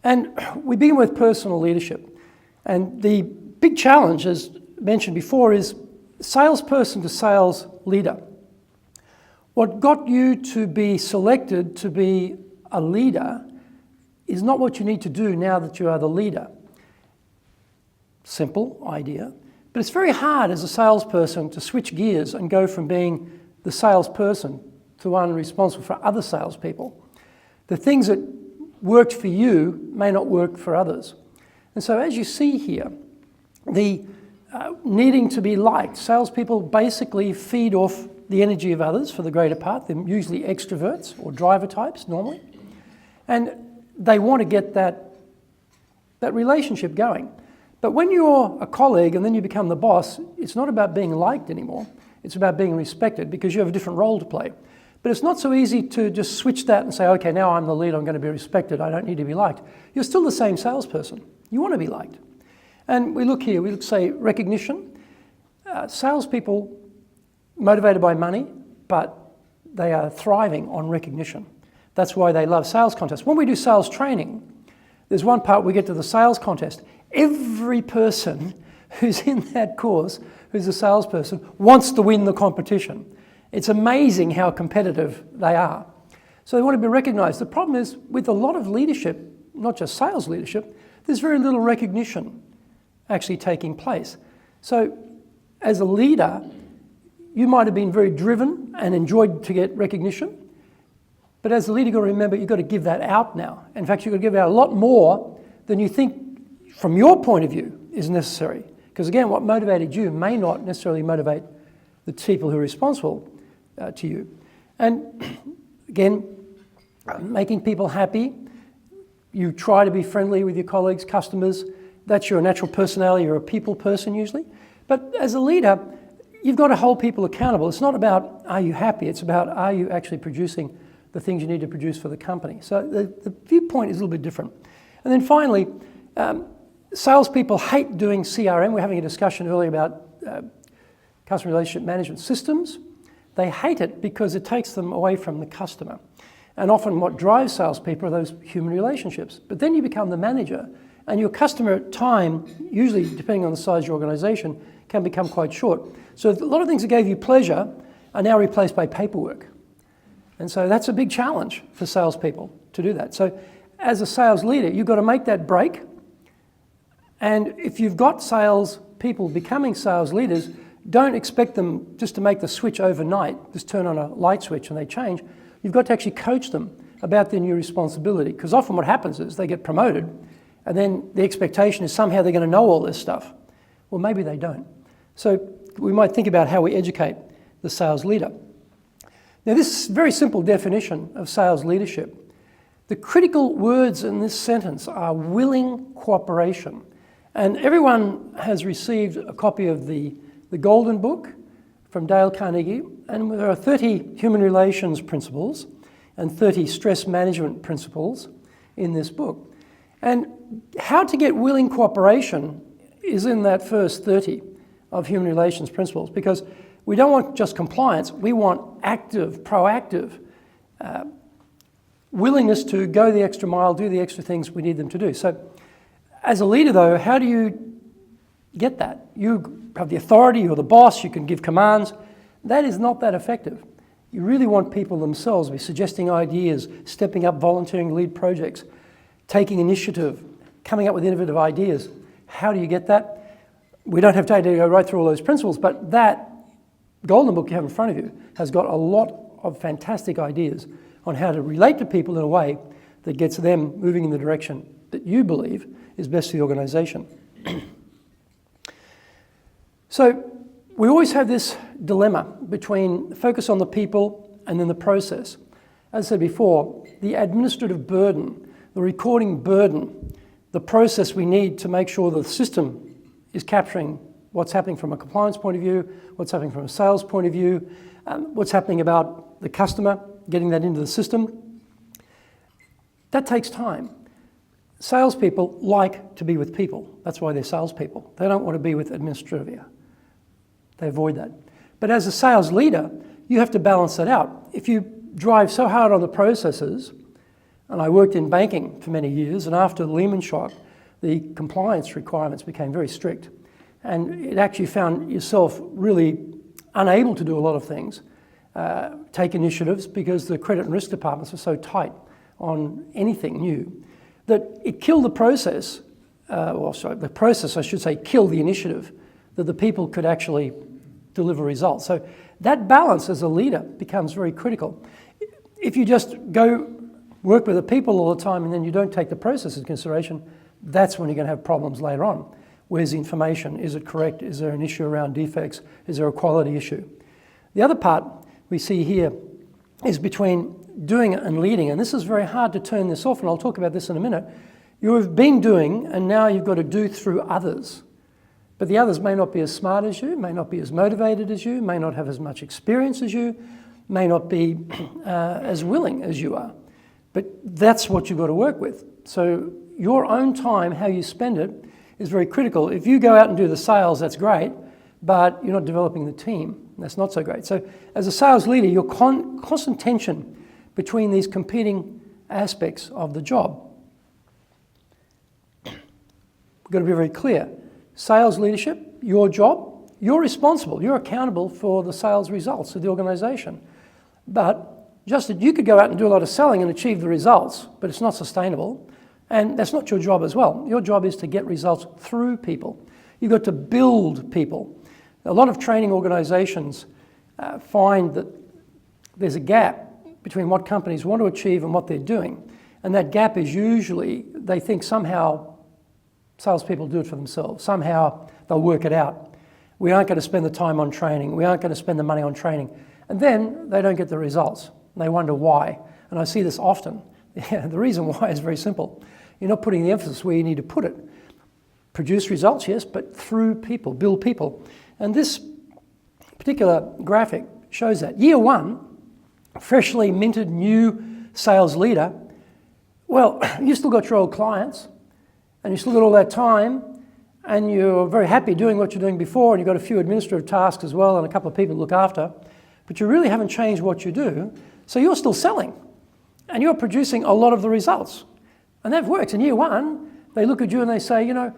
And we begin with personal leadership. And the big challenge, as mentioned before, is salesperson to sales leader. What got you to be selected to be a leader is not what you need to do now that you are the leader. Simple idea. But it's very hard as a salesperson to switch gears and go from being the salesperson to one responsible for other salespeople. The things that worked for you may not work for others. And so as you see here, the needing to be liked, salespeople basically feed off the energy of others for the greater part. They're usually extroverts or driver types normally. And they want to get that relationship going. But when you're a colleague and then you become the boss, it's not about being liked anymore. It's about being respected because you have a different role to play. But it's not so easy to just switch that and say, okay, now I'm the leader, I'm going to be respected, I don't need to be liked. You're still the same salesperson. You want to be liked. And we look here, we look, say, recognition. Salespeople motivated by money, but they are thriving on recognition. That's why they love sales contests. When we do sales training, there's one part we get to the sales contest. Every person who's in that course, who's a salesperson, wants to win the competition. It's amazing how competitive they are. So they want to be recognized. The problem is with a lot of leadership, not just sales leadership, there's very little recognition actually taking place. So as a leader, you might have been very driven and enjoyed to get recognition, but as a leader, you've got to remember you've got to give that out now. In fact, you've got to give out a lot more than you think from your point of view is necessary. Because again, what motivated you may not necessarily motivate the people who are responsible to you. And again, making people happy. You try to be friendly with your colleagues, customers. That's your natural personality. You're a people person usually. But as a leader, you've got to hold people accountable. It's not about are you happy, it's about are you actually producing the things you need to produce for the company. So the viewpoint is a little bit different. And then finally, salespeople hate doing CRM. We're having a discussion earlier about customer relationship management systems. They hate it because it takes them away from the customer. And often what drives salespeople are those human relationships. But then you become the manager, and your customer time, usually depending on the size of your organization, can become quite short. So a lot of things that gave you pleasure are now replaced by paperwork. And so that's a big challenge for salespeople to do that. So as a sales leader, you've got to make that break. And if you've got sales people becoming sales leaders, don't expect them just to make the switch overnight, just turn on a light switch and they change. You've got to actually coach them about their new responsibility. Because often what happens is they get promoted and then the expectation is somehow they're going to know all this stuff. Well, maybe they don't. So we might think about how we educate the sales leader. Now, this very simple definition of sales leadership. The critical words in this sentence are willing cooperation. And everyone has received a copy of the Golden Book from Dale Carnegie, and there are 30 human relations principles and 30 stress management principles in this book. And how to get willing cooperation is in that first 30 of human relations principles, because we don't want just compliance, we want active, proactive willingness to go the extra mile, do the extra things we need them to do. So as a leader though, how do you get that? You have the authority, you're the boss, you can give commands. That is not that effective. You really want people themselves to be suggesting ideas, stepping up, volunteering to lead projects, taking initiative, coming up with innovative ideas. How do you get that? We don't have time to go right through all those principles, but that Golden Book you have in front of you has got a lot of fantastic ideas on how to relate to people in a way that gets them moving in the direction that you believe is best for the organization. So we always have this dilemma between focus on the people and then the process. As I said before, the administrative burden, the recording burden, the process we need to make sure the system is capturing what's happening from a compliance point of view, what's happening from a sales point of view, what's happening about the customer, getting that into the system. That takes time. Salespeople like to be with people. That's why they're salespeople. They don't want to be with administrivia. They avoid that. But as a sales leader, you have to balance that out. If you drive so hard on the processes, And I worked in banking for many years, and after the Lehman shock, the compliance requirements became very strict. And it actually found yourself really unable to do a lot of things, take initiatives, because the credit and risk departments were so tight on anything new, that it killed the process, the process, I should say, killed the initiative, that the people could actually deliver results. So that balance as a leader becomes very critical. If you just go work with the people all the time and then you don't take the process into consideration, that's when you're going to have problems later on. Where's the information? Is it correct? Is there an issue around defects? Is there a quality issue? The other part we see here is between doing and leading, and this is very hard to turn this off, and I'll talk about this in a minute. You have been doing, and now you've got to do through others. But the others may not be as smart as you, may not be as motivated as you, may not have as much experience as you, may not be as willing as you are. But that's what you've got to work with. So your own time, how you spend it, is very critical. If you go out and do the sales, that's great, but you're not developing the team. That's not so great. So as a sales leader, you're constant tension between these competing aspects of the job. We've got to be very clear. Sales leadership, your job, you're responsible, you're accountable for the sales results of the organisation. But just that you could go out and do a lot of selling and achieve the results, but it's not sustainable. And that's not your job as well. Your job is to get results through people. You've got to build people. A lot of training organisations find that there's a gap between what companies want to achieve and what they're doing. And that gap is usually, they think somehow salespeople do it for themselves. Somehow they'll work it out. We aren't going to spend the time on training. We aren't going to spend the money on training. And then they don't get the results. And they wonder why. And I see this often. The reason why is very simple. You're not putting the emphasis where you need to put it. Produce results, yes, but through people, build people. And this particular graphic shows that. Year one, freshly minted new sales leader, well, you still got your old clients, and you still got all that time, and you're very happy doing what you're doing before, and you've got a few administrative tasks as well, and a couple of people to look after, but you really haven't changed what you do, so you're still selling, and you're producing a lot of the results. And that works. In year one, they look at you and they say, you know,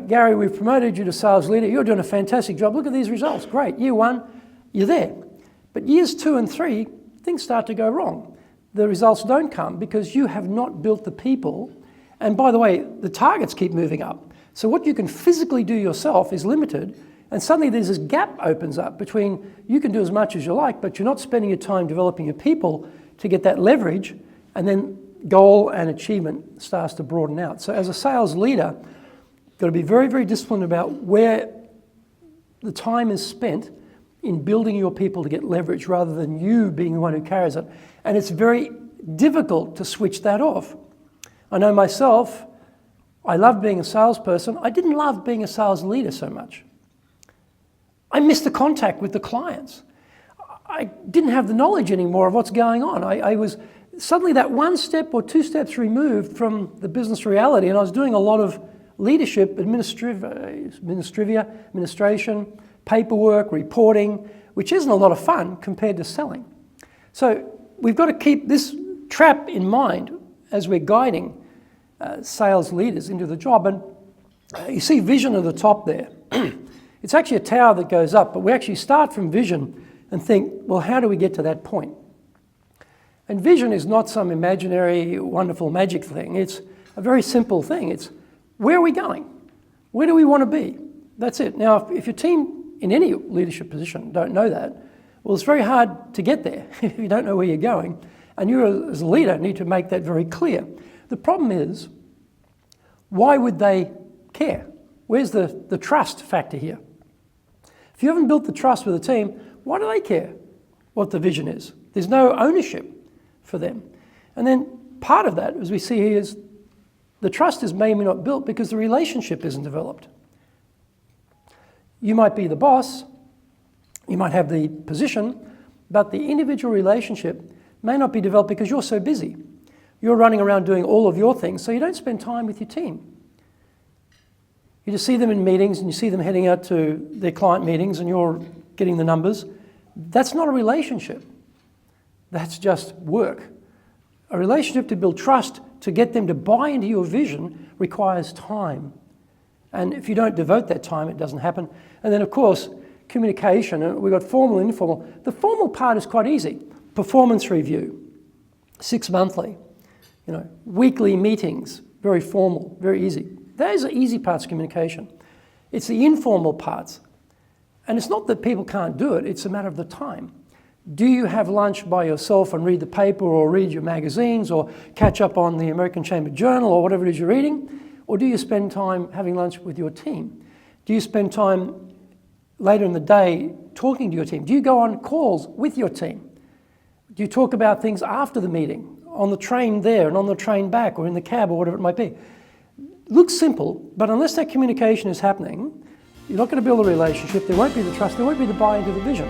Gary, we've promoted you to sales leader. You're doing a fantastic job. Look at these results. Great. Year one, you're there. But years 2 and 3, things start to go wrong. The results don't come because you have not built the people. And by the way, the targets keep moving up. So what you can physically do yourself is limited. And suddenly there's this gap opens up between you can do as much as you like, but you're not spending your time developing your people to get that leverage, and then goal and achievement starts to broaden out. So as a sales leader, you've got to be very, very disciplined about where the time is spent in building your people to get leverage rather than you being the one who carries it. And it's very difficult to switch that off. I know myself, I loved being a salesperson. I didn't love being a sales leader so much. I missed the contact with the clients. I didn't have the knowledge anymore of what's going on. I was suddenly that 1 step or 2 steps removed from the business reality, and I was doing a lot of leadership, administration, paperwork, reporting, which isn't a lot of fun compared to selling. So we've got to keep this trap in mind as we're guiding sales leaders into the job. And you see vision at the top there. It's actually a tower that goes up, but we actually start from vision and think, well, how do we get to that point? And vision is not some imaginary, wonderful magic thing. It's a very simple thing. It's where are we going? Where do we want to be? That's it. Now, if your team in any leadership position don't know that, well, it's very hard to get there if you don't know where you're going. And you as a leader need to make that very clear. The problem is, why would they care? Where's the trust factor here? If you haven't built the trust with the team, why do they care what the vision is? There's no ownership for them. And then part of that, as we see here, is the trust is maybe not built because the relationship isn't developed. You might be the boss, you might have the position, but the individual relationship may not be developed because you're so busy. You're running around doing all of your things, so you don't spend time with your team. You just see them in meetings and you see them heading out to their client meetings and you're getting the numbers. That's not a relationship. That's just work. A relationship to build trust, to get them to buy into your vision, requires time. And if you don't devote that time, it doesn't happen. And then, of course, communication, and we've got formal and informal. The formal part is quite easy. Performance review, 6 monthly, weekly meetings, very formal, very easy. Those are easy parts of communication. It's the informal parts. And it's not that people can't do it, it's a matter of the time. Do you have lunch by yourself and read the paper or read your magazines or catch up on the American Chamber Journal or whatever it is you're reading? Or do you spend time having lunch with your team? Do you spend time later in the day talking to your team? Do you go on calls with your team? Do you talk about things after the meeting, on the train there and on the train back or in the cab or whatever it might be? Looks simple, but unless that communication is happening, you're not going to build a relationship, there won't be the trust, there won't be the buy into the vision.